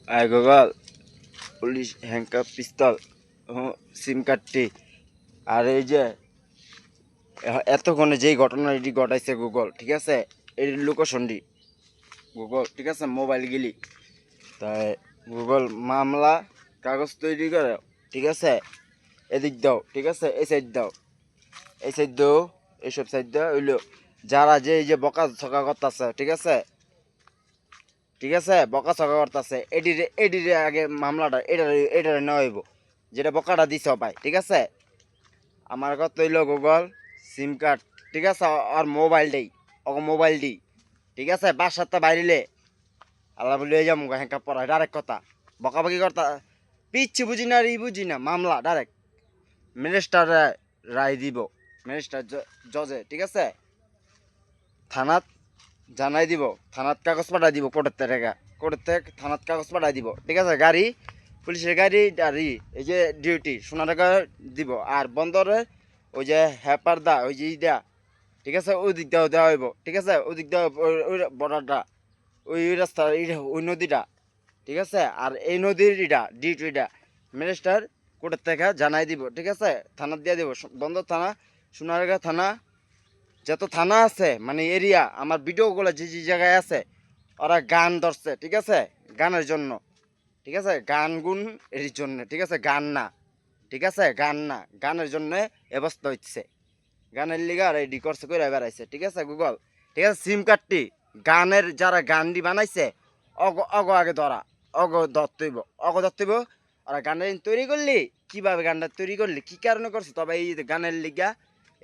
Google police handcuff পিস্তল সিম কার্ডটি আর এই যে এতক্ষণে যেই ঘটনাটি ঘটাইছে গুগল, ঠিক আছে, এই লোকেশনটি গুগল, ঠিক আছে, মোবাইল গেলি তাই গুগল মামলা কাগজ তৈরি করে, ঠিক আছে, এদিক দাও, ঠিক আছে, এই সাইড দাও, এই সাইড দাও, এইসব সাইড দাও হইলো যারা যে এই যে বকা ছকা করতেছে, ঠিক আছে, ঠিক আছে, বকা ছকা করতেছে এডিরে আগে মামলাটা এটারে নেওয়া হইব, যেটা বকাটা দিছে পাই, ঠিক আছে। আমার কথা হইলো গুগল সিম কার্ড, ঠিক আছে, আর মোবাইলটাই মোবাইলটি, ঠিক আছে, বাসাতে বাইরিলে আল্লাহ বলে যাবো হ্যাঁ পড়া ডাইরেক্ট কথা বকাবকি করতা পিচ্ছি বুঝি না ই বুঝি না মামলা ডাইরেক্ট ম্যাজিস্ট্রেট রায় দিব, ম্যাজিস্ট্রেট জজে, ঠিক আছে, থানাত জানাই দিব, থানাত কাগজ পাঠাই দিব, কোর্টের থেকে থানাত কাগজ পাঠাই দিব, ঠিক আছে, গাড়ি পুলিশের গাড়ি গাড়ি এই যে ডিউটি সোনারগা দিব, আর বন্দরে ওই যে হ্যাপার দা ওই যে ইটা, ঠিক আছে, ওই দিক দেওয়া দেওয়া হইব, ঠিক আছে, ওই দিক দেওয়া ওই বর্ডারটা ওই রাস্তা ওই নদীটা, ঠিক আছে, আর এই নদীর ডিউটিটা ম্যাজিস্ট্রেট কোর্টের থেকে জানাই দিব, ঠিক আছে, থানাত দিয়ে দিব, বন্দর থানা সোনারগা থানা যত থানা আছে মানে এরিয়া আমার ভিডিওগুলো যে যে জায়গায় আছে ওরা গান ধরছে, ঠিক আছে, গানের জন্য, ঠিক আছে, গান গুন এর জন্য, ঠিক আছে, গান না, ঠিক আছে, গান না, গানের জন্য ব্যবস্থা হচ্ছে, গানের লিগা রেডি করছে করে বেড়াইছে, ঠিক আছে গুগল, ঠিক আছে, সিম কার্ডটি গানের যারা গানটি বানাইছে অগ আগে ধরা, অগ ধরতেইব ওরা গানের তৈরি করলি কিভাবে গানটা তৈরি করলি কি কারণে করছে, তবে এই গানের লিগা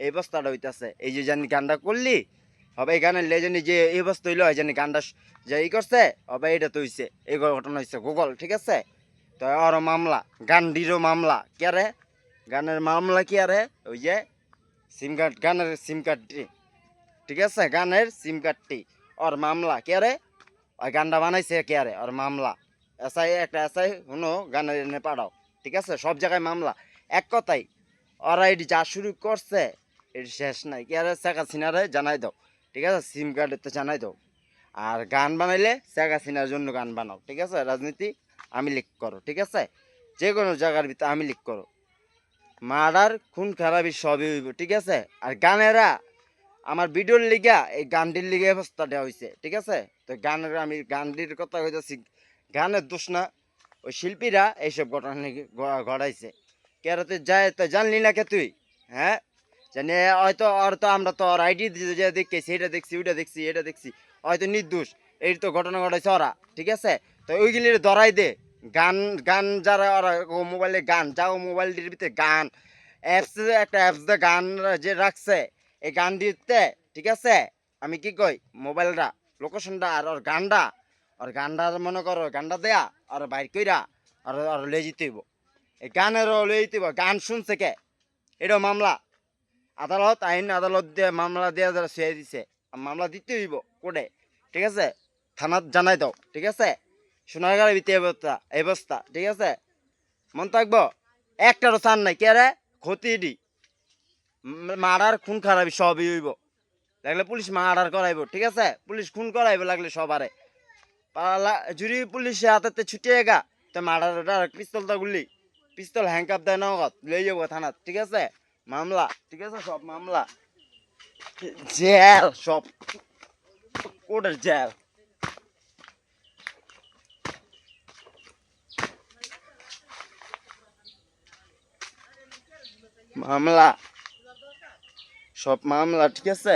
এই অবস্থাটা হইতেছে, এই যে জানি গানটা করলি হবে এই গানের লেজনি যে এই অবস্থা হইলো এই জানি গানটা যে ই করছে হবে এটা তো হইছে এই ঘটনা হয়েছে গুগল, ঠিক আছে। তো আরও মামলা গানটিরও মামলা কে রে, গানের মামলা কি আরে ওই যে সিম কার্ড গানের সিম কার্ডটি, ঠিক আছে, গানের সিম কার্ডটি ওর মামলা কে রে, ওই গানটা বানাইছে কে রে ওর মামলা, এসআই একটা এসআই শুনো গানের এনে পাঠাও, ঠিক আছে, সব জায়গায় মামলা এক কথাই ওরা এটি যা শুরু করছে এটি শেষ নাই, কে রে শেখ হাসিনারে জানাই দাও, ঠিক আছে, সিম কার্ডেতে জানাই দাও, আর গান বানাইলে শেখ হাসিনার জন্য গান বানাও, ঠিক আছে, রাজনীতি আমি লিক করো, ঠিক আছে, যে কোনো জায়গার ভিতরে আমি লিক করো, মার্ডার খুন খারাপি সবই হইব, ঠিক আছে, আর গানেরা আমার ভিডিওর লিগা এই গানটির লিগে অবস্থা দেওয়া হয়েছে, ঠিক আছে। তো গানের আমি গানটির কথা হইতেছি, গানের দোষ না, ওই শিল্পীরা এইসব ঘটনা ঘটাইছে, কেরাতে যায় তো জানলি না কে তুই, হ্যাঁ, জানি হয়তো আর তো আমরা তো আইডি যে দেখছি এটা দেখছি ওইটা দেখছি এটা দেখছি হয়তো নির্দোষ, এই তো ঘটনা ঘটাইছে ওরা, ঠিক আছে, তো ওইগুলি ধরাই দে, গান গান যারা ওরা মোবাইলে গান যাও মোবাইলটির ভিতরে গান অ্যাপস একটা অ্যাপস দিয়ে গান যে রাখছে এই গান দিতে, ঠিক আছে, আমি কি কই মোবাইলটা লোকেশনটা আর ওর গানটা মনে করো গানটা দেয়া আর বাইর কইরা আর আর লে যেতে হইব, এই গানেরও লে যেতে হইব, গান শুনছে কে এটাও মামলা, আদালত আইন আদালত দিয়ে মামলা দিয়ে যারা শুয়ে দিছে মামলা দিতে হইব কোর্টে, ঠিক আছে, থানাত জানাই দাও, ঠিক আছে, সোনারগাঁয়ের ভিতরে অবস্থা, ঠিক আছে, মন থাকবো একটারও চান নাই কে রে ক্ষতি দি মার্ডার খুন খারাপি সবই হইব, লাগলে পুলিশ মার্ডার করাইব, ঠিক আছে, পুলিশ খুন করাইব লাগলে সবারে যদি পুলিশে হাতে ছুটিয়ে গা তো মার্ডার পিস্তলটা গুলি পিস্তল হ্যাংকাপ দেয় নগদ লই যাবো থানাত, ঠিক আছে, মামলা, ঠিক আছে, সব মামলা জেল সব কোর্টের জেল মামলা সব মামলা, ঠিক আছে।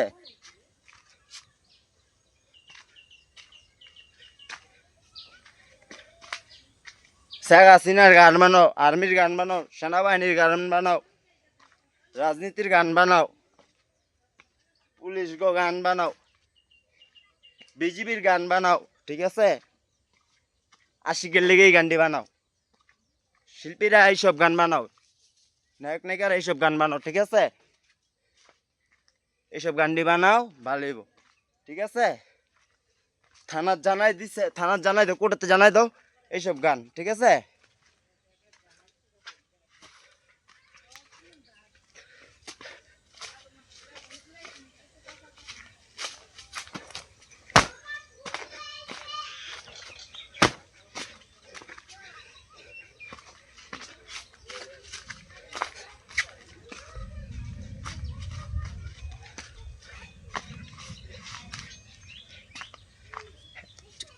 শেখ হাসিনার গান বানাও, আর্মির গান বানাও, সেনাবাহিনীর গান বানাও, রাজনীতির গান বানাও, পুলিশ গো গান বানাও, বিজিবির গান বানাও, ঠিক আছে, আশিকের লেগেই গানটি বানাও, শিল্পীরা এইসব গান বানাও, নায়ক নায়িকারা এইসব গান বানাও, ঠিক আছে, এইসব গানটি বানাও ভালো হইব, ঠিক আছে, থানার জানাই দিছে, থানার জানাই দাও, কোর্টেতে জানাই দাও এইসব গান, ঠিক আছে।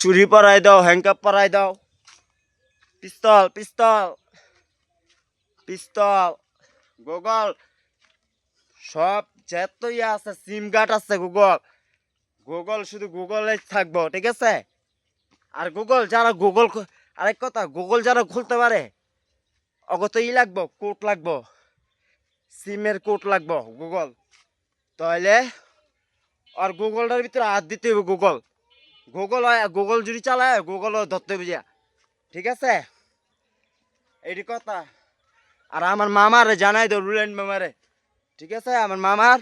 চুরি পরাই দাও, হ্যাংকাপ পরাই দাও, পিস্তল পিস্তল পিস্তল, গুগল সব যত ইয়ে আছে, সিম কার্ড আছে গুগল। গুগল শুধু গুগলে থাকবো, ঠিক আছে? আর গুগল যারা আরেক কথা, গুগল যারা খুলতে পারে অগত লাগবো, কোড লাগবো, সিমের কোড লাগবো গুগল। তাহলে আর গুগলটার ভিতরে হাত দিতে হবে গুগল। গুগল যদি চালায় গুগল ধরতে বুঝিয়া, ঠিক আছে? এটি কথা। আর আমার মামারে জানাই দাও, রুলেন্ড মামারে, ঠিক আছে? আমার মামার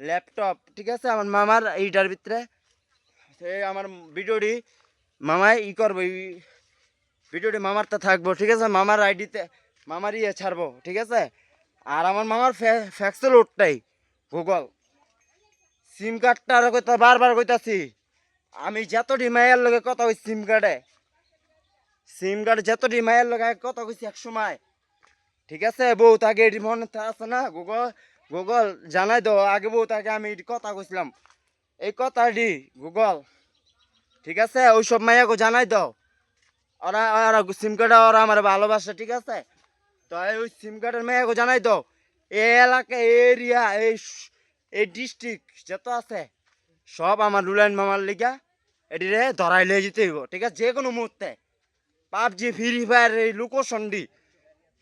ল্যাপটপ, ঠিক আছে? আমার মামার এইটার ভিতরে আমার ভিডিওটি মামাই করবো, ভিডিওটি মামার তো থাকবো, ঠিক আছে? মামার আইডিতে মামার ছাড়বো, ঠিক আছে? আর আমার মামার ফ্যাক্সেল ওটাই গুগল। সিম কার্ডটা আর কথা বারবার কইতাছি, আমি যতটি মায়ের লগে কথা ওই সিম কার্ডে যতটি মায়ের লগে কথা কইছি এক সময়, ঠিক আছে? বউ তাকে এটি মনে আছে না? গুগল জানাই দাও, আগে বউ তাকে আমি এটি কথা কইছিলাম, এই কথাটি গুগল, ঠিক আছে? ওই সব মাইয়াকে জানাই দাও, ওরা সিম কার্ডে ওরা আমার ভালোবাসে, ঠিক আছে? তো ওই সিম কার্ডের মেয়েকে জানাই দাও, এই এলাকা, এরিয়া, এই ডিস্ট্রিক্ট যত আছে সব আমার রুলাইন মামার লিগা এটিরে ধরাই লিয়ে যেতে হইব, ঠিক আছে? যে কোনো মুহূর্তে পাবজি, ফ্রি ফায়ার, এই লুকোসন্ডি,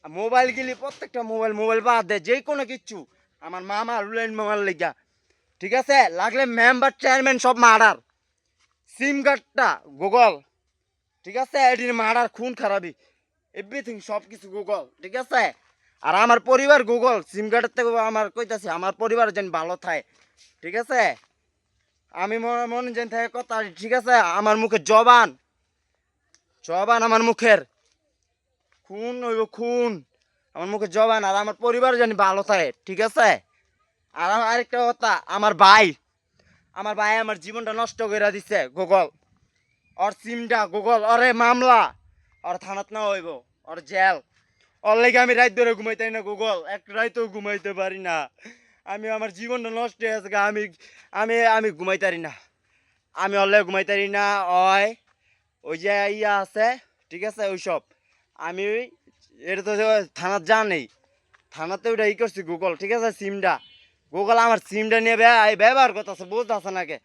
মোবাইল গেলি প্রত্যেকটা মোবাইল বাদ দেয়, যে কোনো কিচ্ছু আমার মামা রুলাইন মামার লিগা, ঠিক আছে? লাগলে মেম্বার চেয়ারম্যান সব মার্ডার, সিম কার্ডটা গুগল, ঠিক আছে? এটির মার্ডার, খুন খারাপি, এভরিথিং সব কিছু গুগল, ঠিক আছে? আর আমার পরিবার গুগল, সিম কার্ডের থেকে আমার কইতাছি আমার পরিবার যেন ভালো থাকে, ঠিক আছে? আমি মনে যেন থাকে কথা, ঠিক আছে? আমার মুখে জবান আমার মুখের খুন হইব, খুন আমার মুখে জবান, আর আমার পরিবার যেন ভালো থাকে, ঠিক আছে? আর আরেকটা কথা, আমার ভাই আমার জীবনটা নষ্ট করে দিছে গুগল। ওর সিমটা গুগল, ওরে মামলা, ওর থানাত না হইব, ওর জেল, ওর লেগে আমি রাত ধরে ঘুমাইতে না গুগল, এক রাইতেও ঘুমাইতে পারি না। আমার জীবনটা নষ্ট হয়ে গেছে, আমি ঘুমাইতে পারি না, আমি ওর লেগে ঘুমাইতে পারি না। ওই যে ইয়া আছে, ঠিক আছে? ওইসব আমি এটা তো থানাত যা নেই, থানাতে ওইটা করছি গুগল, ঠিক আছে? সিমটা গুগল আমার সিমটা নিয়ে ব্যবহার করতেছে, বুঝতে আছে নাকি?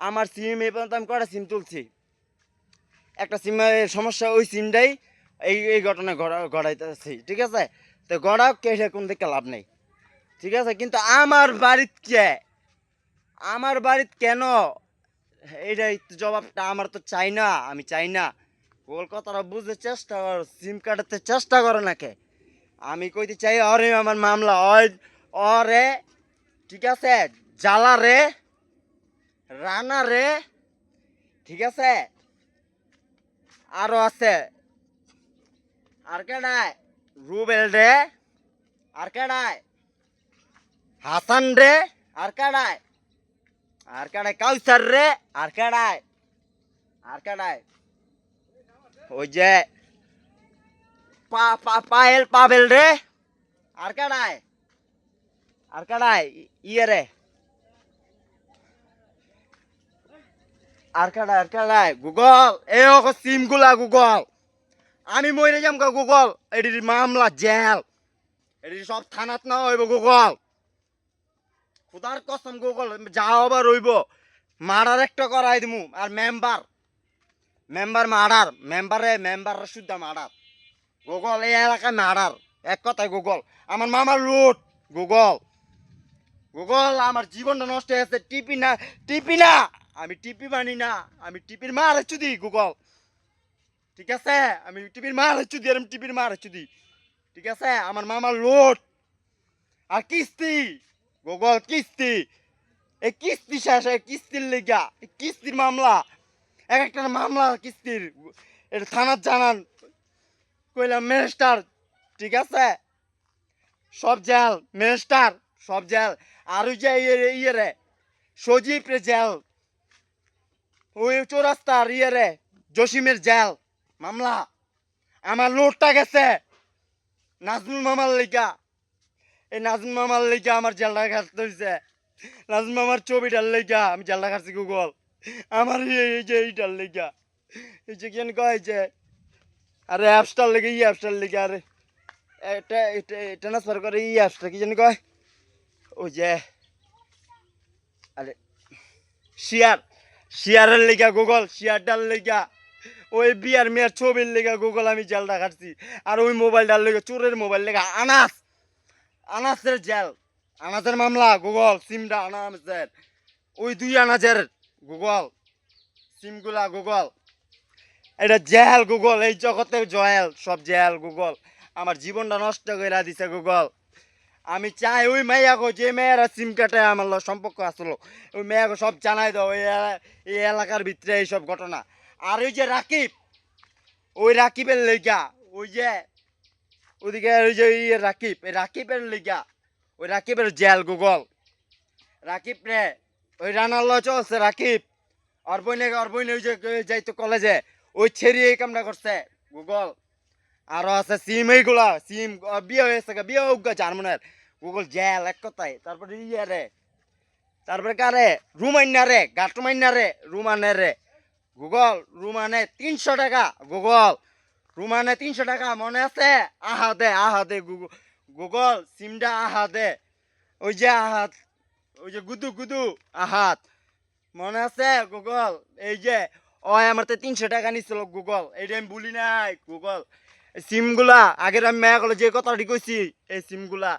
আমার সিম এই পর্যন্ত আমি কটা সিম তুলছি, একটা সিমের সমস্যা, ওই সিমটাই এই ঘটনা ঘটাইতেছি, ঠিক আছে? তো গড়াও কে কোন দিকে লাভ নেই, ঠিক আছে? কিন্তু আমার বাড়িতে কেন, এইটাই জবাবটা আমার তো চাই না, আমি চাই না। ওর কথাটা বুঝতে চেষ্টা করো, সিম কাটাতে চেষ্টা করো নাকি? আমি কইতে চাই, অরে আমার মামলা অরে, ঠিক আছে? জালা রে, রানা রে, ঠিক আছে? আরো আছে, আর কেডায় রুবেল রে, আর কেডায় হাসান রে, আর কেডায় কাউসার রে, আর কেডায় ওই যে পাবেল রে, আর কেডায় ইয়ে রে, আর কেডায় গুগল, এই সিম গুলা গুগল, আমি মরে যাম গুগল, এটির মামলা জেল, এটি সব থানাত না হইব গুগল, খুদার কসম গুগল, যাও আবার রইব, মার্ডার একটা করাই দিমু। আর মেম্বার মার্ডার, মেম্বার শুদ্ধ মার্ডার গুগল, এই এলাকায় মার্ডার, এক কথায় গুগল আমার মামার লুট গুগল আমার জীবনটা নষ্ট হয়েছে, টিপি না, আমি টিপি মানি না, আমি টিপির মার হচ্ছু দি গুগল, ঠিক আছে? আমি টিপির মার হচ্ছু দি, আমি টিপির মার হচ্ছু দি, ঠিক আছে? আমার মামার লুট আর কিস্তি গুগল, কিস্তি, এই কিস্তি শেষ, কিস্তির লেগা, কিস্তির মামলা, এক একটা মামলা কিস্তির, এটা থানার জানান, কইলাম ম্যাজিস্ট্রার, ঠিক আছে? সব জেল, ম্যাজিস্ট্রার সব জেল, আর ওই যে ইয়ে রে সজীব রে জেল, ওই চৌরাস্তার ইয়ে রে জসিমের জেল, মামলা। আমার লোডটা গেছে নাজমুল মামার লেগা, এই নাজমুল মামার লেগা আমার জেলটা কাটতে হয়েছে, নাজমুল মামার ছবিটার লেগা আমি জেলটা কাটছি গুগল, আমার এই যে এইটার লেগা এই যে কেন কয় যে আরে অ্যাপসটার লেগে অ্যাপসটার লেগে আরে এটা এটা ট্রান্সফার করে অ্যাপসটা কি জানি কয় ওই যে আরে শেয়ারের লেগা গুগল শেয়ারটার লেগা ওই বিয়ার মেয়ের ছবির লেগা গুগল আমি জেলটা কাটছি আর ওই মোবাইলটার লেগে চোরের মোবাইল লেগা আনাসের জেল আনাসের মামলা গুগল সিমটা আনাসের ওই 2 আনাসের গুগল সিমগুলা গুগল এটা জেল গুগল এই জগতে জেল সব জেল গুগল আমার জীবনটা নষ্ট করে দিছে গুগল আমি চাই ওই মেয়াগো যে মেয়েরা সিম কাটে আমার সম্পর্ক আসলো ওই মেয়াগো সব জানাই দাও এই এলাকার ভিতরে এইসব ঘটনা আর ওই যে রাকিব ওই রাকিবের লেগা ওই যে ওইদিকে ওই যে রাকিব এই রাকিবের লেগা ওই রাকিবের জেল গুগল রাকিব রে ওই রানার ল চলছে রাকিব আর বইনে ওই যে যাইতো কলেজে ওই ছেড়ি এই কামটা করছে গুগল আরো আছে সিম এইগুলা সিম বিয়ে হয়েছে বিয়ে হোক জার্মানের গুগল জেল এক কথায় তারপরে ইয়ে রে তারপরে কারে রুমাইনা রে গাটুমাইনা রে রুমানে রে গুগল রুমানে 300 টাকা গুগল রুমানে 300 টাকা মনে আছে আহা দে গুগল সিমটা আহা দে ওই যে আহাত ওই যে গুদু আহাত মনে আছে গুগল এই যে ওই আমার তো 300 টাকা নিছিল গুগল এইটা আমি বলি নাই গুগল সিমগুলা আগের আমি মেয়াগুলো যে কথাটি কইছি এই সিমগুলা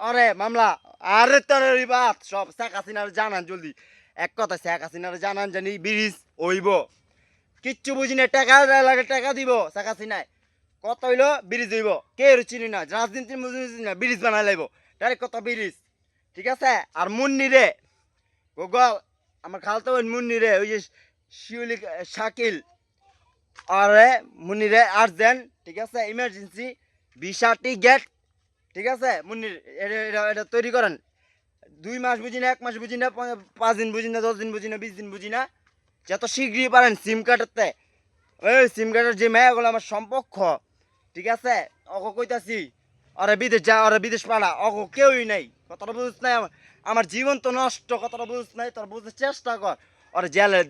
অরে মামলা আরে তোর বাত সব শেখ হাসিনার জানান জলদি এক কথা শেখ হাসিনার জানান জানি ব্রিজ হইব কিচ্ছু বুঝি না টাকা লাগে টাকা দিব শেখ হাসিনায় কত হইলো ব্রিজ হইব কে চিনি না রাজনীতির বুঝি না ব্রিজ বানাই লাইব ডাইরেক্ট কত ব্রিজ ঠিক আছে আর মুন্নি রে গুগল আমার খালতো মুন্নি রে ওই যে শিউলি শাকিল আরে মুন্নিরে আর্জেন্ট ঠিক আছে ইমার্জেন্সি ভিসা টিকেট ঠিক আছে মুন্নির এটা তৈরি করেন 2 মাস বুঝি না 1 মাস বুঝি না 5 দিন বুঝি না 10 দিন বুঝি না 20 দিন বুঝি না যত শীঘ্রই পারেন সিম কার্ডেরতে ওই সিম কার্ডের যে মেয়েগুলো আমার সম্পর্ক ঠিক আছে অক কইতাছি ওরা বিদেশ যা ওরা বিদেশ পাড়া অক কেউই নাই কতটা বুঝছ নাই আমার জীবন তো নষ্ট কতটা বুঝছ নাই তোর বুঝতে চেষ্টা কর ওরা জেলে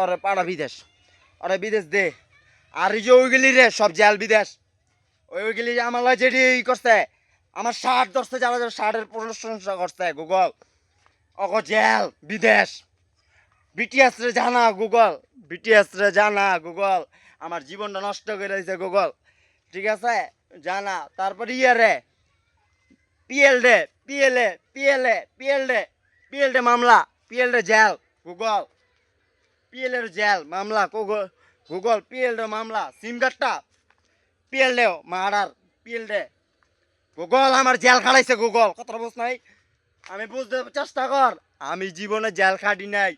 ওরা পাড়া বিদেশ ওরা বিদেশ দে আর এই যে ওইগুলি রে সব জেল বিদেশ ওইগুলি আমার যেটি করছে আমার শার্ট ধরছে যারা যারা শার্টের প্রশংসা করছে গুগল অক জেল বিদেশ বিটিএস রে জানা গুগল বিটিএস রে জানা গুগল আমার জীবনটা নষ্ট করে দিয়েছে গুগল ঠিক আছে জানা তারপরে ইয়ে রে পিএল ডে মামলা পিএল ডে জেল গুগল পিএল এর জেল মামলা গুগল পিএল ডে মামলা সিম কার্ডটা পিএল ডে মারার পিএল ডে গুগল আমার জেল খাড়াইছে গুগল কতটা বুঝ নাই আমি বুঝতে চেষ্টা কর আমি জীবনে জেল খাটি নাই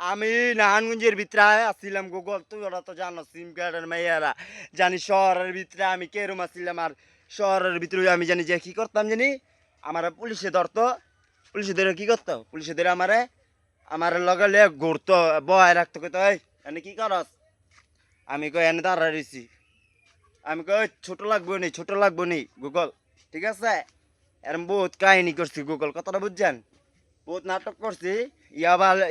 আমি নারায়ণগঞ্জের ভিতরে আসছিলাম গুগল তুই ওরা তো জানো সিম কার্ডের মেয়েরা জানি শহরের ভিতরে আমি কেরম আসছিলাম আর শহরের ভিতরে আমি জানি যে কী করতাম জানি আমার পুলিশে ধরতো পুলিশে ধরে কী করতো পুলিশে ধরে আমার লগে লে ঘুরতো বয় রাখতো কইতো এই এনে কী করস আমি কই এনে দাঁড়া রয়েছি আমি কই ছোট লাগবো নি গুগল ঠিক আছে এরম বহুত কাহিনী করছি গুগল কথাটা বুঝছেন বহুত নাটক করছি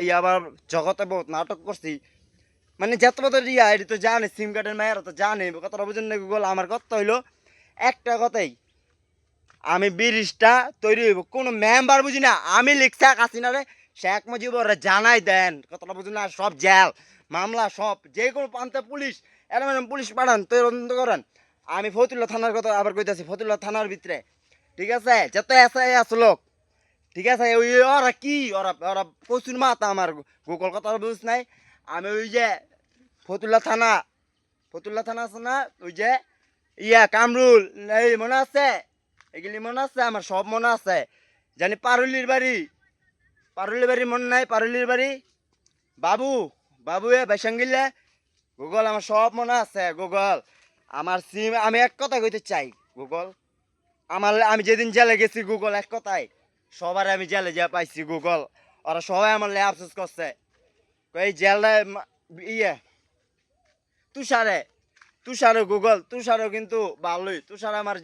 ইয়াবার জগতে বহুত নাটক করছি মানে যত বছর এটি তো জানে সিম কার্ডের মেয়েরা তো জানে কথাটা বুঝেন না গুগল আমার কথা হইলো একটা কথাই আমি ব্রিজটা তৈরি হইব কোনো মেম্বার বুঝি না আমি লিখছি হাসিনারে শেখ মুজিবুর জানাই দেন কথাটা বুঝুন না সব জেল মামলা সব যে কোনো প্রান্তে পুলিশ এরম পুলিশ পাঠান তদন্ত করেন আমি ফতুল্লা থানার কথা আবার কইতেছি ফতুল্লা থানার ভিতরে ঠিক আছে যত এসআই আসলো ঠিক আছে ওই ওরা কি ওরা প্রচুর মাথা আমার গোকল কথা বুঝ নাই আমি ওই যে ফতুল্লা থানা আছে না ওই যে কামরুল এই মনে আছে এগুলি মনে আছে আমার সব মনে আছে জানি পারুলির বাড়ি মনে নাই পারুলির বাড়ি বাবু বেসাঙ্গিলে গুগল আমার সব মনে আছে গুগল আমার সিম আমি এক কথা কইতে চাই গুগল আমি যেদিন জেলে গেছি গুগল এক কথায় সবার আমি জেলে যা পাইছি গুগল ওরা সবাই আমার লে আফসোস করছে এই জেলটা তুষারে গুগল তুষারও কিন্তু ভালোই তুষার আমার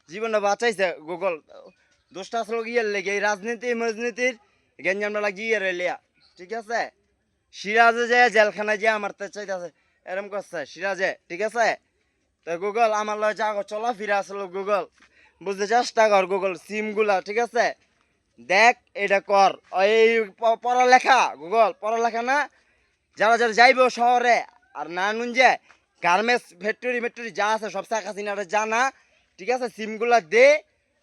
জীবনটা বাঁচাইছে গুগল দোষটা আসলে গিয়ে লেগে এই রাজনীতির গেঞ্জামটা লাগিয়ে রেলিয়া ঠিক আছে সিরাজে যে জেলখানায় যে আমার তো চাইতেছে এরম করছে সিরাজে, ঠিক আছে? তো গুগল আমার লয় যা চলা ফিরে আসলো গুগল, বুঝতে চেষ্টা কর গুগল সিমগুলা, ঠিক আছে? দেখ এটা কর এই পড়ালেখা গুগল, পড়ালেখা না, যারা যারা যাইবে শহরে আর না নুন যে গার্মেন্টস ফ্যাক্টরি ফ্যাক্টরি যা আছে সব শাখা সিনারে জানা, ঠিক আছে? সিমগুলা দে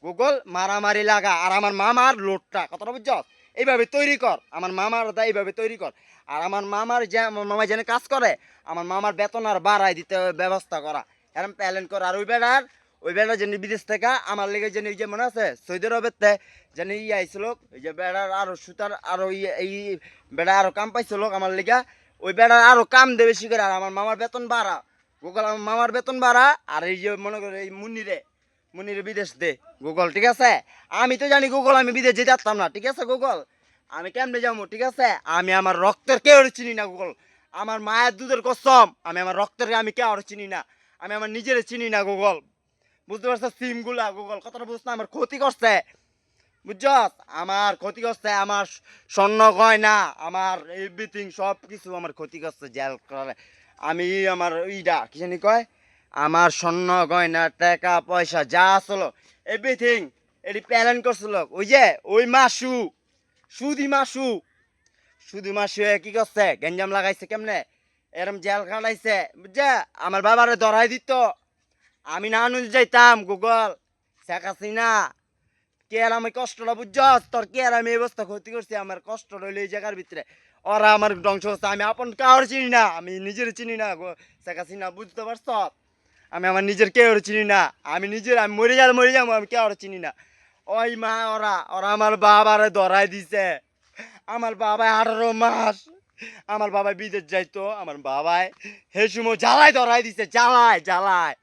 গুগল, মারামারি লাগা আর আমার মামার লোডটা কথাটা বুঝছ এইভাবে তৈরি কর, আমার মামার দা এইভাবে তৈরি কর। আর আমার মামার যে আমার মামা যেন কাজ করে আমার মামার বেতন আর বাড়াই দিতে ব্যবস্থা করা, এরকম প্যালেন্ট কর। আর ওই বেড়ার যেন বিদেশ থেকে আমার লেগে যেন যে মনে আছে সৌদি আরবের যেন আইছিল ওই যে বেড়ার আরো সুতার আরো এই বেড়া আরো কাম পাইছিল আমার লেগা, ওই বেড়ার আরো কাম দে বেশি করে আর আমার মামার বেতন বাড়া গুগল, আমার মামার বেতন বাড়া। আর এই যে মনে করে এই মুনিরে বিদেশ দে গুগল, ঠিক আছে? আমি তো জানি গুগল আমি বিদেশ যেতে পারতাম না, ঠিক আছে গুগল? আমি কেমনে যাবো, ঠিক আছে? আমি আমার রক্তের কেউ চিনি না গুগল, আমার মায়ের দুধের কসম আমি আমার রক্তের আমি কেউ চিনি না, আমি আমার নিজের চিনি না গুগল, বুঝতে পারছো? সিমগুলা গুগল কথাটা বুঝতে আমার ক্ষতি করছে, বুঝছ? আমার ক্ষতি করছে, আমার স্বর্ণ গয়না আমার এভরিথিং সব কিছু আমার ক্ষতি করছে জেল করে। আমি আমার ইটা কি জানি কয়, আমার স্বর্ণ গয়না টাকা পয়সা যা আসলো এভরিথিং এটি প্যালেন্ট করছিল ওই যে ওই মাসু সুদি মাসু, সুদি মাসু কি করছে গেঞ্জাম লাগাইছে কেমনে এরম জেল খাটাইছে, বুঝছে? আমার বাবারে ধরাই দিত, আমি না নুন যাইতাম গুগল, শেখ হাসিনা কে আর আমি কষ্টটা বুঝছস, তোর কে আর আমি এই অবস্থা ক্ষতি করছি, আমার কষ্ট রইল এই জায়গার ভিতরে, ওরা আমার ধ্বংস করছে, আমি আপন কাউর চিনি না, আমি নিজের চিনি না গো শেখ হাসিনা, বুঝতে পারছ? আমি আমার নিজের কেউ চিনি না, আমি নিজের আমি মরে যাবো আমি কেউ চিনি না। ওই মা ওরা ওরা আমার বাবারে ধরাই দিছে, আমার বাবায় 18 মাস আমার বাবাই বিদেশ যাইতো, আমার বাবাই হে সময় জ্বালায় ধরাই দিছে, জ্বালায় জ্বালায়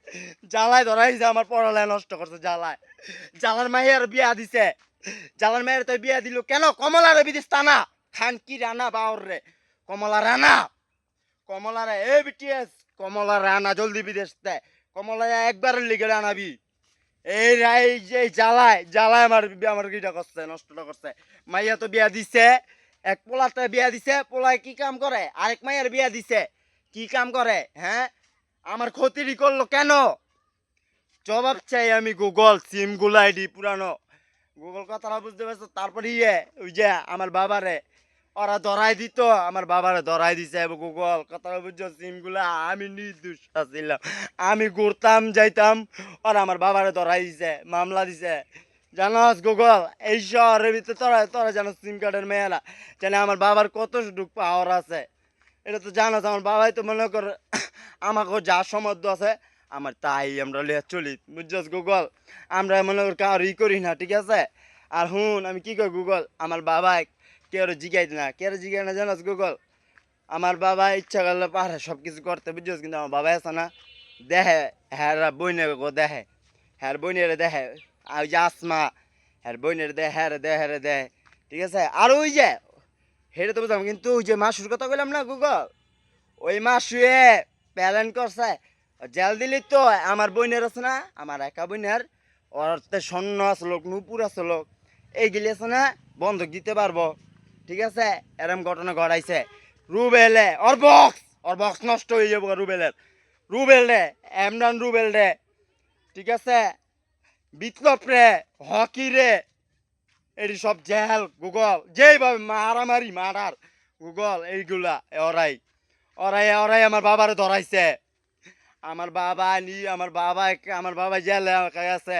জ্বালায় ধরাই দিছে, আমার পড়ালেখা নষ্ট করছে জ্বালায়, জ্বালার মাইয়ার বিয়া দিছে, জ্বালার মায়ের তো বিয়া দিল কেন, কমলারে বিদেশ টানা খান কি রানা বাউর রে, কমলা রানা, কমলারে এ বিটিএস কমলা রানা জলদি বিদেশ দেয়, কমলা একবারের লিগে রানাবি, এই রাই যে জ্বালায় জ্বালায় আমার আমার কিটা করছে নষ্টটা করছে। মাইয়া তো বিয়া দিছে, এক পোলাতে বিয়া দিছে, পোলায় কি কাম করে, আরেক মাইয়ার বিয়া দিছে কি কাম করে, হ্যাঁ? আমার ক্ষতিরই করলো কেন? জবাব চাই আমি গুগল, সিম গুলাইডি পুরানো গুগল কথাটা বুঝতে পারছো? তারপরে ওই যে আমার বাবারে ওরা ধরাই দিত, আমার বাবারে ধরাই দিছে গুগল কথাটা বুঝছো? সিমগুলা আমি নির্দোষ ছিলাম, আমি ঘুরতাম যাইতাম, ওরা আমার বাবারে ধরাই দিছে, মামলা দিছে, জানোস গুগল? এই শহরের ভিতরে তোরা তোরা জানো সিম কার্ডের মেয়েরা জানে আমার বাবার কত সুযোগ পাওয়ার আছে, এটা তো জানোস? আমার বাবাই তো মনে কর আমাকে যা সমর্থ আছে আমার তাই আমরা লিয়া চলি, বুঝছস গুগল? আমরা মনে কর কার করি না, ঠিক আছে? আর হুন আমি কি কই গুগল, আমার বাবা কেউ জিগাই না, কেউ জিগাই না, জানোস গুগল? আমার বাবা ইচ্ছা করলে পারে সব কিছু করতে, বুঝছস? কিন্তু আমার বাবা আছে না দেহে, হ্যাঁ বইনে গো দেহে, হ্যাঁ বইনের দেহে, আর ওই যে আসমা হ্যাঁ বইনের দেহে, হ্যাঁ দেহে রে দেহে, ঠিক আছে? আর ওই যে হেরে তো বুঝলাম, কিন্তু ওই যে মাসুর কথা বললাম না গুগল, ওই মাসুয়ে প্যালেন করছে জেল দিলি তো আমার বইনের আছে না, আমার একা বইনের ওর স্বর্ণ আসলো নুপুর আসলো এইগুলি আছে না বন্ধক দিতে পারবো, ঠিক আছে? এরম ঘটনা ঘটাইছে রুবেলে, ওর বক্স নষ্ট হয়ে যাবো রুবেলের, রুবেল রে এমরান রুবেল রে, ঠিক আছে? বিপ্লব রে, হকি রে, এটি সব জেল গুগল, যেইভাবে মারামারি মারার গুগল এইগুলা ওরাই ওরাই ওরাই আমার বাবারে ধরাইছে, আমার বাবা আমার বাবা জেলে আছে,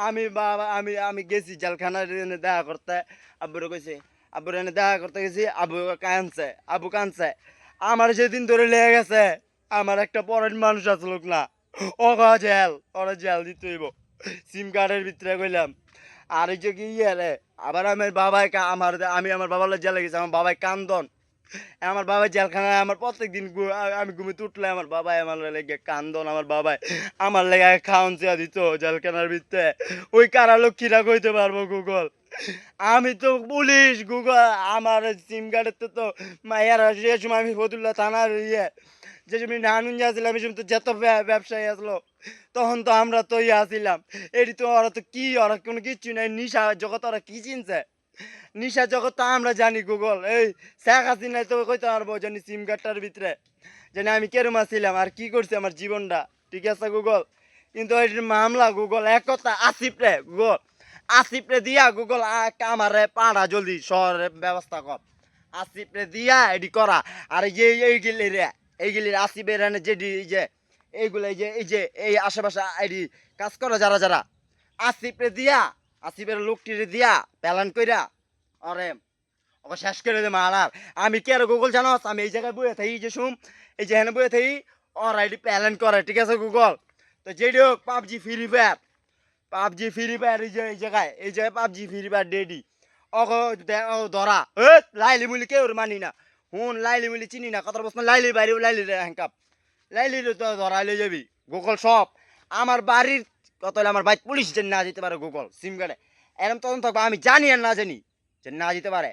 আমি বাবা আমি গেছি জেলখানায় দেখা করতে, আব্বুরে কইছি, আব্বুর এনে দেখা করতে গেছি, আব্বু কানছে, আমার যেদিন ধরে লেগে গেছে, আমার একটা পরের মানুষ আসলো না, ও জেল, ওরা জেল দিতে হইব, সিম কার্ডের ভিতরে কইলাম। আর এই যে কি রে আবার আমার বাবাই আমি আমার বাবার জেলে গেছি, আমার বাবাই কান্দন, আমার বাবা জেলখানায় আমার প্রত্যেক দিন আমি ঘুমিয়ে উঠলে আমার বাবাই আমার লেগে কান্দন, আমার বাবাই আমার লেগে খাওয়ান চেয়া দিত জেলখানার ভিতরে, ওই কারালক্ষীরা কইতে পারবো গুগল, আমি তো পুলিশ গুগল, আমার সিম কার্ডের তো মাইয়ার সে সময় আমি ফতুল্লা থানার যে সময় নানুন যাচ্ছিলাম এই সময় তো যেত ব্যবসায়ী আসলো, তখন তো আমরা তো আসিলাম, এটি তো ওরা তো কি ওরা কোনো কিচ্ছু নাই, নিশা জগৎ ওরা কি চিনছে, নিশা জগৎ তো আমরা জানি গুগল এই শেখ হাসিনা তো কইতে পারবো জানি সিম কার্ডটার ভিতরে জানি আমি কেরম ছিলাম আর কি করছি আমার জীবনটা ঠিক আছে গুগল কিন্তু ওই মামলা গুগল এক কথা আসিফরে গুগল আসিফরে দিয়া গুগল একটা আমারে পাড়া জলদি শহরের ব্যবস্থা কর আসিফরে দিয়া এডি করা আর এইগুলি আসিফের যে এইগুলো এই যে এই আশেপাশে এডি কাজ করা যারা যারা আসিফরে দিয়া আসিফের লোকটিরে দিয়া প্যালান কইরা আরে ওকে শেষ করে দে মারার আমি কি আর গুগল জানোস আমি এই জায়গায় বইয়ে থাকি যে শুম এই যে হেনে বইয়ে থাকি অলরেডি প্যালেন করে ঠিক আছে গুগল তো যেটি হোক পাবজি ফ্রি ফায়ার এই জায়গায় পাবজি ফ্রি ফায়ার ডেডি অগ ধরা লাইলি মুলি কেউ মানি না হুন লাইলি মুলি চিনি না কত বস্তু লাইলির বাইরে লাইলি রে হ্যাংকাপ লাইলির তো ধরা লই যাবি গুগল সব আমার বাড়ির কত হলে আমার বাইক পুলিশ যে না যেতে পারে গুগল সিম কার্ডে এরম তখন থাকবো আমি জানি আর না জানি যে না যেতে পারে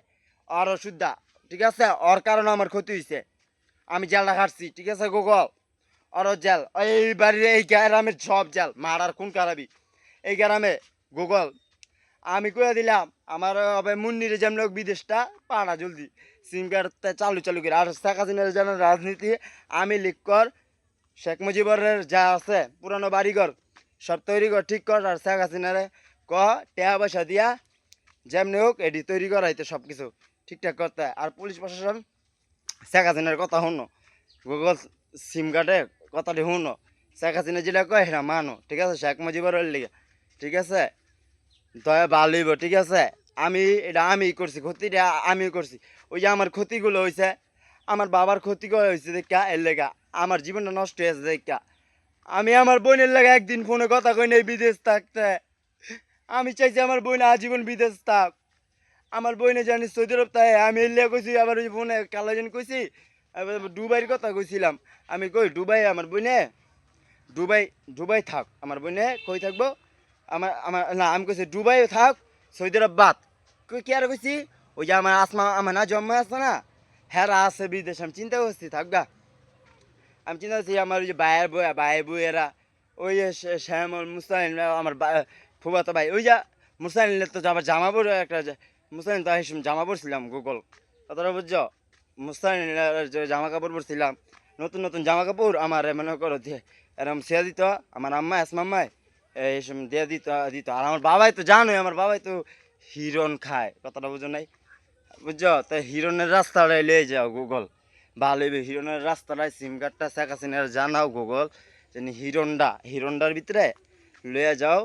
আর সুদ্ধা ঠিক আছে ওর কারণে আমার ক্ষতি হয়েছে আমি জেলটা খাটছি ঠিক আছে গুগল ওর জেল এই বাড়ির এই গ্রামের সব জেল মারার খুন কারাবি এই গ্রামে গুগল আমি কয়ে দিলাম আমার হবে মুন্নির যেমন বিদেশটা পাড়া জলদি সিম কার্ড চালু করে আর শেখ হাসিনার যেন রাজনীতি আমি লিখ কর শেখ মুজিবরের যা আছে পুরানো বাড়িঘর সব তৈরি কর ঠিক কর আর শেখ হাসিনারে ক টাকা পয়সা দিয়া যেমনি হোক এডি তৈরি করাইতে সব কিছু ঠিকঠাক করতে আর পুলিশ প্রশাসন শেখ হাসিনার কথা শুনো গুগল সিম কার্ডে কথাটি শুনো শেখ হাসিনা যেটা কয় সেটা মানো ঠিক আছে শেখ মুজিবরের লিগে ঠিক আছে দয়া ভালোইব ঠিক আছে আমি করছি ক্ষতিটা আমি করছি ওই যে আমার ক্ষতিগুলো হয়েছে আমার বাবার ক্ষতি করে হয়েছে দেখা এর লেগা আমার জীবনটা নষ্ট হয়েছে দেখা আমি আমার বোনের লেগে একদিন ফোনে কথা কই নাই বিদেশ থাকতে আমি চাইছি আমার বোন আজীবন বিদেশ থাক আমার বোনে জানি সৌদি আরব তাই আমি এলে কইছি আবার ওই ফোনে কালো জন কইছি দুবাইয়ের কথা কইছিলাম আমি কই দুবাই আমার বোনে দুবাই থাক আমার বোনে কই থাকবো আমার আমার না আমি কইছি দুবাই থাক সৌদি আরব বাদ কই কি আর কইছি ওই যে আমার আসমা আমার না জন্ম আছে না হেরা আছে বিদেশ আমি চিন্তা করছি থাকগা আমি চিন্তা করছি আমার ওই যে ভাইয়ের বইয়েরা ওই শ্যামল মুস্তাহিন আমার ফুবাতো ভাই ওই যা মুস্তাহিনের তো আবার জামা পড়ে একটা মুস্তাহিন তো জামা পড়ছিলাম গুগল কতটা বুঝছো মুস্তাহিনের জামা কাপড় পরছিলাম নতুন নতুন জামা কাপড় আমার মনে করো দিয়ে এরকম সে দিত আমার আম্মা আসমাম্মায় এইসব দিয়ে দিত আর আমার বাবাই তো জানোই আমার বাবাই তো হিরণ খায় কতটা বুঝো নাই বুঝছো তাই হিরণের রাস্তাটাই লয়ে যাও গুগল ভালো হইবে হিরণের রাস্তাটায় সিম কার্ডটা শেখ হাসিনার জানাও গুগল যে হিরণটার ভিতরে লয়ে যাও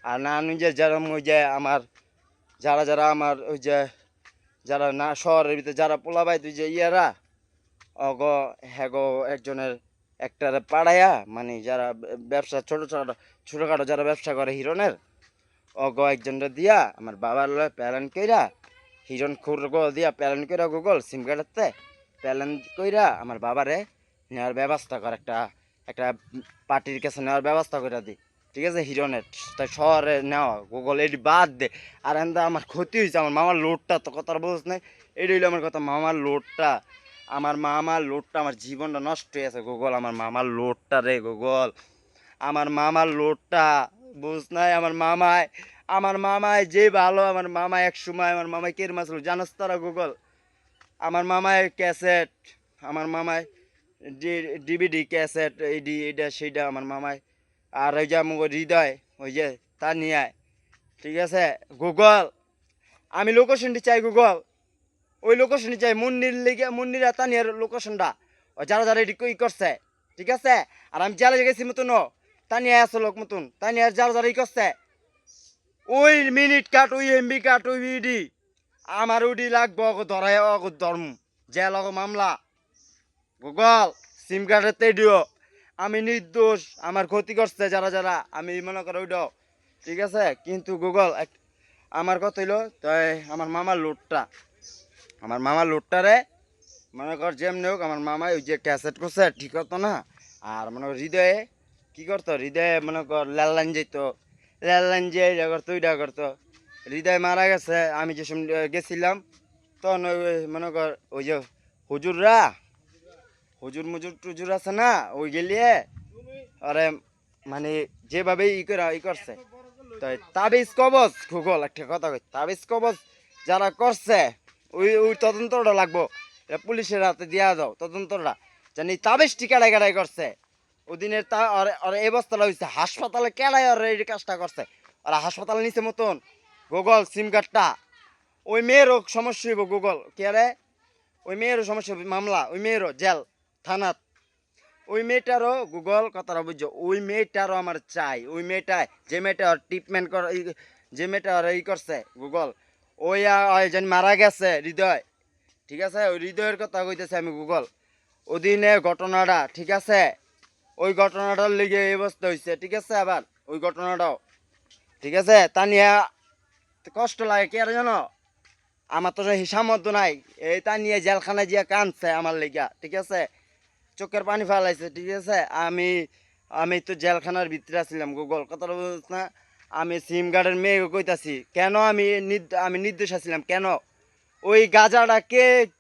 আর না নিজের যারা ওই যে আমার যারা আমার ওই যে যারা না শহরের ভিতরে যারা পোলাবাই তুই যে ইয়ারা অগ হ্যাগো একজনের একটারে পাড়াইয়া মানে যারা ব্যবসা ছোটোখাটো যারা ব্যবসা করে হিরণের অগ একজনটা দিয়া আমার বাবার প্যালেন কইরা হিরণ খুর দিয়া প্যালেন কইরা গুগল সিম কার্ডেতে প্যালেন কইরা আমার বাবারে নেওয়ার ব্যবস্থা কর একটা পার্টির কাছে নেওয়ার ব্যবস্থা করে দিই ঠিক আছে হিরণের তাই শহরে নেওয়া গুগল এটি বাদ দে আর এন্দা আমার ক্ষতি হয়েছে আমার মামার লোডটা তো কথা বুঝছ নাই এটি হইলো আমার কথা মামার লোডটা আমার জীবনটা নষ্ট হয়ে আছে গুগল আমার মামার লোডটা রে গুগল আমার মামার লোডটা বুঝ নাই আমার মামায় যে ভালো আমার মামায় এক সময় আমার মামায় কের মাছ জানাস তারা গুগল আমার মামায় ক্যাসেট আমার মামায় ডিভিডি ক্যাসেট এইটা সেইটা আমার মামায় আর ওই যে আমার হৃদয় ওই যে তা নিয়ে ঠিক আছে গুগল আমি লোকেশনটি চাই গুগল ওই লোকেশনটি চাই মুন্নির তানিয়ার লোকেশনটা যারা এটি ই করছে ঠিক আছে আর আমি জেলে গেছি মতন তানিয়া আছে লোক মতন তানিয়ার যারা ই করছে ওই মিনিট কাট ওই এমবি কাট ওই ইডি আমার উডি লাগবো ধরাই ধর্ম জেল মামলা গুগল সিম কার্ডেতে দিও আমি নির্দোষ আমার ক্ষতি করছে যারা আমি মনে করো ওইটাও ঠিক আছে কিন্তু গুগল আমার কথা হইলো তাই আমার মামার লোডটারে মনে কর যেমনি হোক আমার মামাই ওই যে ক্যাসেট করছে ঠিক হতো না আর মনে কর হৃদয়ে কী করতো হৃদয়ে মনে কর ল্যালাইন যেত ল্যালাইন যে এটা করতো ওইটা করতো হৃদয় মারা গেছে আমি যে সময় গেছিলাম তখন ওই মনে কর ওই যে হুজুর টুজুর আছে না ওই গেলিয়ে আরে মানে যেভাবে ই করছে তাই তাবিজ কবজ গুগল একটা কথা কই তাবিজ কবজ যারা করছে ওই ওই তদন্তটা লাগবো, এটা পুলিশের হাতে দিয়া দাও তদন্তটা, জানি তাবেশটি কেড়াই কেড়াই করছে ওদিনের তা আর এই অবস্থাটা হয়েছে হাসপাতালে কেড়াই আর এই কাজটা করছে, আর হাসপাতালে নিচে মতন গুগল সিম কার্ডটা ওই মেয়েরও সমস্যা হইব, গুগল কে রে ওই মেয়েরও সমস্যা হইব, মামলা ওই মেয়েরও জেল থানাত, ওই মেয়েটারও গুগল কথাটা বুঝছো, ওই মেয়েটারও আমার চাই, ওই মেয়েটা যে মেয়েটা ট্রিটমেন্ট কর যে মেয়েটা ই করছে গুগল ওই যেন মারা গেছে হৃদয়, ঠিক আছে ওই হৃদয়ের কথা কইতেছে আমি গুগল, ওদিনে ঘটনাটা ঠিক আছে, ওই ঘটনাটার লিগে এই অবস্থা হয়েছে, ঠিক আছে আবার ওই ঘটনাটাও ঠিক আছে, তা নিয়ে কষ্ট লাগে কি আর জানো, আমার তো সামর্থ্য নাই, এই তা নিয়ে জেলখানায় গিয়ে কাঁদছে আমার লেগা, ঠিক আছে চোখের পানি ফেলাইছে, ঠিক আছে আমি আমি তো জেলখানার ভিতরে আসছিলাম গুগল কথাটা বুঝছ না, আমি সিম কার্ডের মেয়েকে কইতাছি কেন আমি নির্দোষ আছিলাম কেন, ওই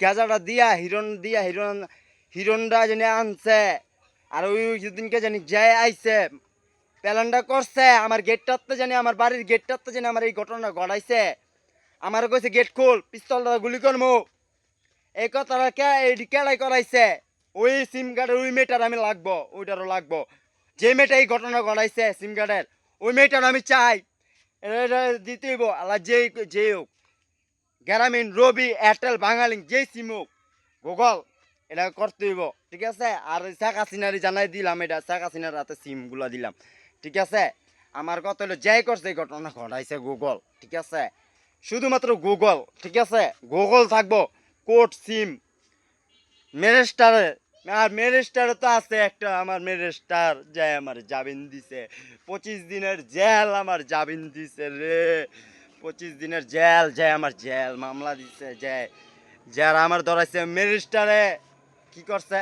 গাজাটা দিয়া হিরণটা জানি আনছে, আর ওই যেদিনকে জানি যায় আইছে প্যালানটা করছে আমার গেটটাতে জানি আমার বাড়ির গেটটাতে জানি আমার এই ঘটনা ঘটাইছে, আমার কইছে গেট খোল পিস্তলটা গুলি করমু, এই কথাটা কেডাই করাইছে, ওই সিম কার্ডের ওই মেয়েটার আমি লাগবো, ওইটারও লাগবো, যে মেয়েটা এই ঘটনা ঘটাইছে সিম কার্ডের ওই মেয়েটার আমি চাই, এটা দিতে হইব আল্লাহ যে হোক গ্রামীণ রবি এয়ারটেল বাঙালি যেই সিম হোক গুগল এটা করতে হইব, ঠিক আছে আর শেখ হাসিনারি জানাই দিলাম, এটা শেখ হাসিনার হাতে সিমগুলো দিলাম, ঠিক আছে আমার কথা হলো যাই করছে এই ঘটনা ঘটাইছে গুগল, ঠিক আছে শুধুমাত্র গুগল, ঠিক আছে গুগল থাকবো কোড সিম মেরেস্টারে, আর মেরেস্টারে তো আছে একটা আমার মেরেস্টার যায় আমার জামিন দিছে, 25 দিনের জেল আমার জামিন দিছে রে, 25 দিনের জেল যায় আমার জেল মামলা দিছে যায়, যারা আমার ধরাইছে মেরেস্টারে কি করছে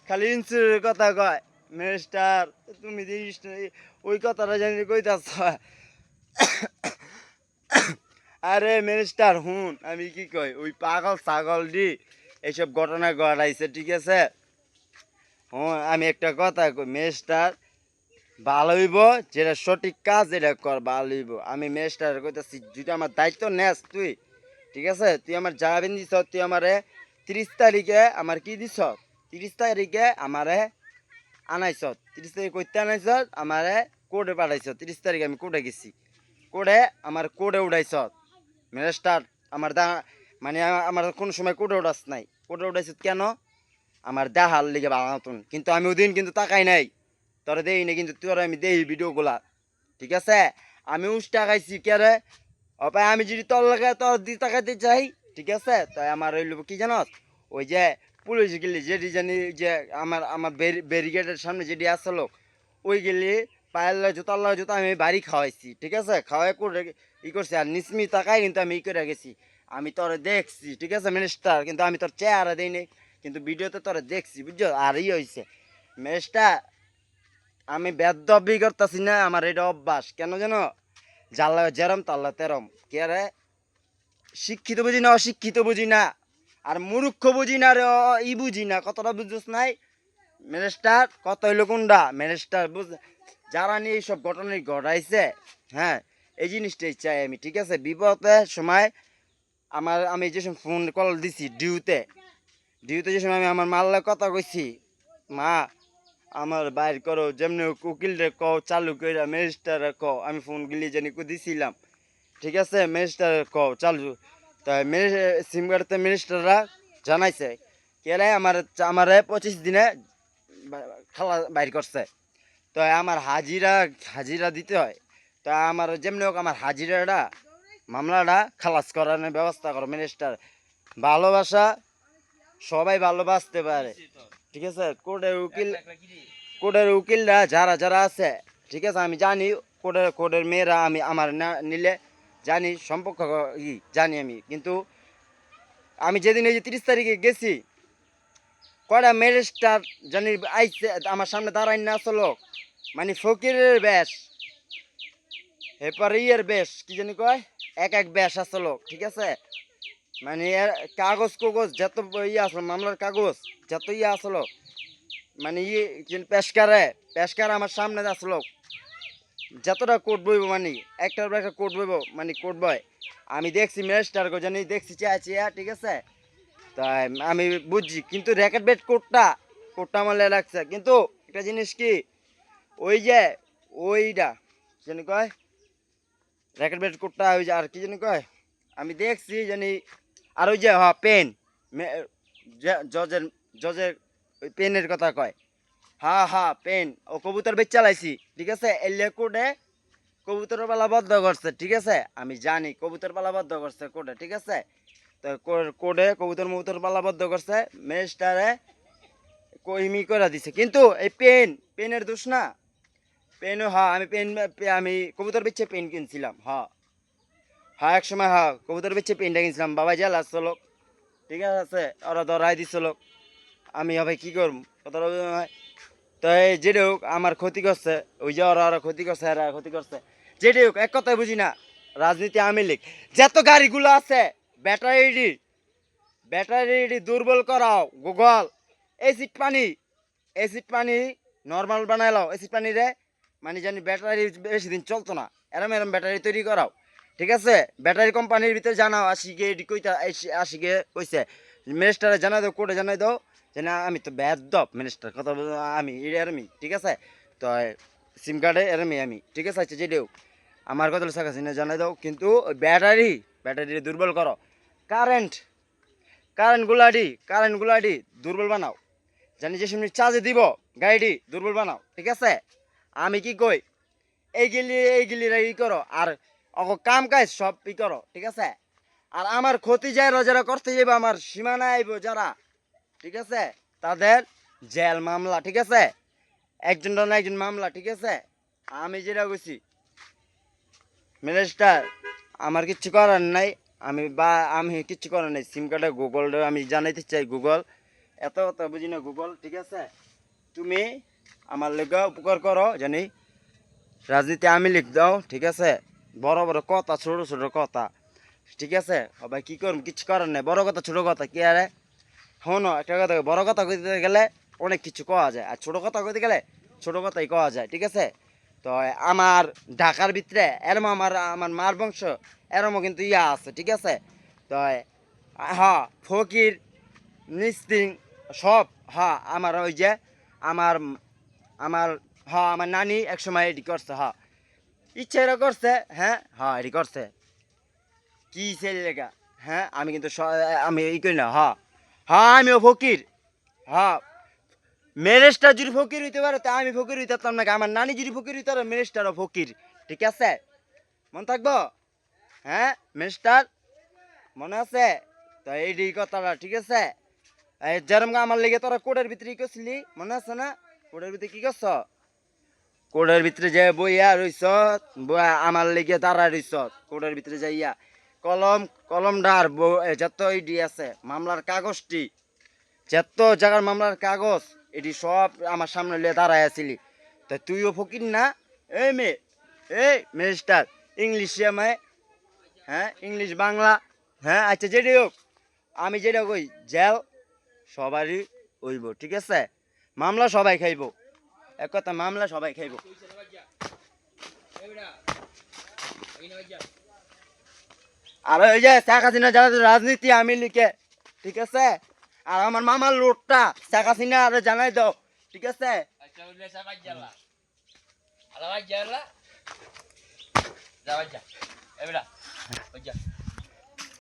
খালি ইন্সুরের কথা কয়, মেরেস্টার তুমি জিনিস ওই কথাটা জানি কইতাছ, আরে মিনিস্টার হুন আমি কি কই ওই পাগল ছাগল দি এইসব ঘটনা ঘটাইছে, ঠিক আছে হুন আমি একটা কথা কই মিনিস্টার ভালো হইব, যেটা সঠিক কাজ এটা কর ভালো হইব, আমি মিনিস্টার কইতাছি যদি আমার দায়িত্ব নেস তুই, ঠিক আছে তুই আমার যাবেন দিছ, তুই আমারে 30 তারিখে আমার কি দিছ, 30 তারিখে আমারে আনাইছ, 30 তারিখ কইতে আনাইছ আমারে কোর্টে পাঠাইছ, 30 তারিখে আমি কোর্টে গেছি, কোর্টে আমার কোর্টে উঠাইছ মিনিস্টার, আমার মানে আমার কোনো সময় কোর্টে উঠাস নাই, কোর্টে উঠাইছ কেন আমার দেহার লিগে বানাতুন, কিন্তু আমি ওদিন কিন্তু তাকাই নাই তোরা দেই না, কিন্তু তোরা আমি দেই ভিডিওগুলা, ঠিক আছে আমি উষ্টা খাইছি কে রে অপায়, আমি যদি তোর লাগে তোর দি তাকাইতে চাই, ঠিক আছে তাই আমার ওই কি জানস ওই যে পুলিশ গেলি যেটি জানি যে আমার আমার ব্যারিকেডের সামনে যেটি আসলো ওই গেলি পায়ের জুতার লাগে জুতা আমি বাড়ি খাওয়াইছি, ঠিক আছে খাওয়াই করে ই করছি, আর নিসমি তাকাই কিন্তু আমি ই করে গেছি, আমি তোরে দেখছি ঠিক আছে মিনিস্টার, কিন্তু আমি তোর চেহারা দিই নাই, কিন্তু ভিডিওতে তোরে দেখছি বুঝছো, আর ই হয়েছে মিনিস্টার আমি বেদবি করতেছি না, আমার এটা অভ্যাস কেন জানো, জাল্লা যেরম তাল্লা তেরম কে রে, শিক্ষিত বুঝি না অশিক্ষিত বুঝি না আর মূর্খ বুঝি না রে ই বুঝি না, কতটা বুঝছিস নাই মিনিস্টার কত হইলো কোনটা মিনিস্টার বুঝ, যারা নিয়ে এইসব ঘটনা ঘটাইছে, হ্যাঁ এই জিনিসটাই চাই আমি, ঠিক আছে বিপদের সময় আমি যে সময় ফোন কল দিছি ডিউতে যে সময় আমি আমার মাল্লা কথা কইছি, মা আমার বাইর করো যেমনি উকিল রে কও চালু কইরা ম্যাজিস্ট্রেট কও, আমি ফোন গিলি জানি দিছিলাম, ঠিক আছে ম্যাজিস্ট্রেট কও চালু, তাই সিম কার্ডতে ম্যাজিস্ট্রেটরা জানাইছে কেরে আমারে 25 দিনে খালা বাইর করছে, তো আমার হাজিরা দিতে হয়, তো আমার যেমনি হোক আমার হাজিরাটা মামলাটা খালাস করানোর ব্যবস্থা করো মিনিস্টার, ভালোবাসা সবাই ভালোবাসতে পারে, ঠিক আছে কোর্টের উকিলরা যারা যারা আছে, ঠিক আছে আমি জানি কোর্টের মেয়েরা আমি আমার না নিলে জানি সম্পর্ক জানি আমি, কিন্তু আমি যেদিন এই যে 30 তারিখে গেছি কয়টা ম্যাজিস্ট্রেট জানি আইছে আমার সামনে দাঁড়াই না আসলো, মানে ফকিরের বেশ এরপর ইয়ের বেশ কি জানি কয় এক বেশ আসলো, ঠিক আছে মানে কাগজ যত ইয়ে আসলো মামলার কাগজ যত ইয়ে আসলো, মানে পেশকার আমার সামনে আসলো, যতটা কোট বইব মানে একটার পর একটা কোট বইব মানে কোট বয় আমি দেখছি ম্যাচটার জানি দেখছি চেয়া চেয়া ঠিক আছে তাই আমি বুঝছি কিন্তু র্যাকেট ব্যাট কোটটা আমার লেগে লাগছে কিন্তু একটা জিনিস কি ওই যে ওইটা জানি কয় র্যাকেট ব্যাট কোটটা ওই যে আর কি জানি কয় আমি দেখছি জানি আর ওই যে হ্যাঁ পেন জজের জজের ওই পেনের কথা কয় হ্যাঁ হ্যাঁ পেন ও কবুতর বেচ চালাইছি ঠিক আছে এলে কোডে কবুতর পালা বদ্ধ করছে ঠিক আছে আমি জানি কবুতর পালা বদ্ধ করছে কোডে ঠিক আছে তো কোডে কবুতর মবুতর পালা বদ্ধ করছে মেজটারে কইমি করে দিছে কিন্তু এই পেনের দোষ না পেনও হ্যাঁ আমি আমি কবুতর বেচে পেন কিনছিলাম হ্যাঁ হ্যাঁ এক সময় হ্যাঁ কবুতর বেচে পেনটা কিনছিলাম বাবা জেল আসছিল ঠিক আছে ওরা ধরাই দিছিল আমি হবে কি করব কত তো এই যেটা হোক আমার ক্ষতি করছে ওই যে ওরা ক্ষতি করছে এরা ক্ষতি করছে যেটা হোক এক কথাই বুঝি না রাজনীতি আমি লিখ যত গাড়িগুলো আছে ব্যাটারি দুর্বল করাও গুগল এসিড পানি নর্মাল বানাই লাও এসিড পানি রে মানে জানি ব্যাটারি বেশি দিন চলতো না এরম ব্যাটারি তৈরি করাও ঠিক আছে ব্যাটারি কোম্পানির ভিতরে জানাও আশিকে এটি কইতা আশিকে কইছে মিনিস্টারে জানাই দাও কোর্টে জানাই দাও যে না আমি তো বেদব মিনিস্টার কথা আমি এরমি ঠিক আছে তো সিম কার্ডে এরমি আমি ঠিক আছে আচ্ছা যেটাও আমার কথা শাখা সিনে জানাই দাও কিন্তু ওই ব্যাটারি দুর্বল করো কারেন্ট গুলাডি দুর্বল বানাও জানি যে সময় চার্জে দিব গাড়ি দুর্বল বানাও ঠিক আছে আমি কি কই এইগুলি ই করো আর কাম কাজ সব ই করো ঠিক আছে আর আমার ক্ষতি যায় যারা করতে যাবে আমার সীমানা আইব যারা ঠিক আছে তাদের জেল মামলা ঠিক আছে একজন না একজন মামলা ঠিক আছে আমি যেটা কইছি মিনিস্টার আমার কিচ্ছু করার নাই আমি কিচ্ছু করার নাই সিম কার্ডে গুগল আমি জানাইতে চাই গুগল এত বুঝি না গুগল ঠিক আছে তুমি আমার লেগে উপকার করো জানি রাজনীতি আমি লিখ দাও ঠিক আছে বড় বড় কথা ছোট ছোট কথা ঠিক আছে ভাই কি করব কিছু করার নাই বড় কথা ছোট কথা কি আরে শোনো একটা কথা বড় কথা কইতে গেলে অনেক কিছু কওয়া যায় আর ছোট কথা কইতে গেলে ছোট কথাই কওয়া যায় ঠিক আছে তো আমার ঢাকার ভিতরে এরম আমার মার বংশ এরমও কিন্তু ইয়া আছে ঠিক আছে তো হ্যাঁ ফকির নিস্তিং সব হ্যাঁ আমার ওই যে আমার আমার হ্যাঁ আমার নানি একসময় এটি করছে হ্যাঁ ইচ্ছা এরা করছে হ্যাঁ এটি করছে কি ছেলে লেখা হ্যাঁ আমি কিন্তু আমি ই করি না হ্যাঁ আমিও ফকির হ্যাঁ মেরেজটা যদি ফকির হইতে পারে তা আমি ফকির হইতে পারতাম না আমার নানি যদি ফকির হইতে পারে মেরেজটারও ফকির ঠিক আছে মনে থাকবো হ্যাঁ মেরেজটার মনে আছে তো এই কথাটা ঠিক আছে যেরকম আমার লেগে তোরা কোডের ভিতরে কি করছিলি মনে আছে না কোডের ভিতরে কি করছ কোডের ভিতরে যে বইয়া রইছ আমার লেগে দাঁড়া রইছ কোডের ভিতরে যাইয়া কলমডার যত ইডি আছে মামলার কাগজটি যত জায়গার মামলার কাগজ এটি সব আমার সামনে লিয়ে দাঁড়ায় আছিলি তা তুইও ফকির না এই মেয়ে এই মিনিস্টার ইংলিশে আমায় হ্যাঁ ইংলিশ বাংলা হ্যাঁ আচ্ছা যেটাই হোক আমি যেটা কই জেল সবারই হইব ঠিক আছে মামলা সবাই খাইব এক কথা মামলা সবাই খাইব আর ওই যে শেখ হাসিনা যারা রাজনীতি আমি লিখে ঠিক আছে আর আমার মামার লোটটা শেখ হাসিনা আর জানাই দাও ঠিক আছে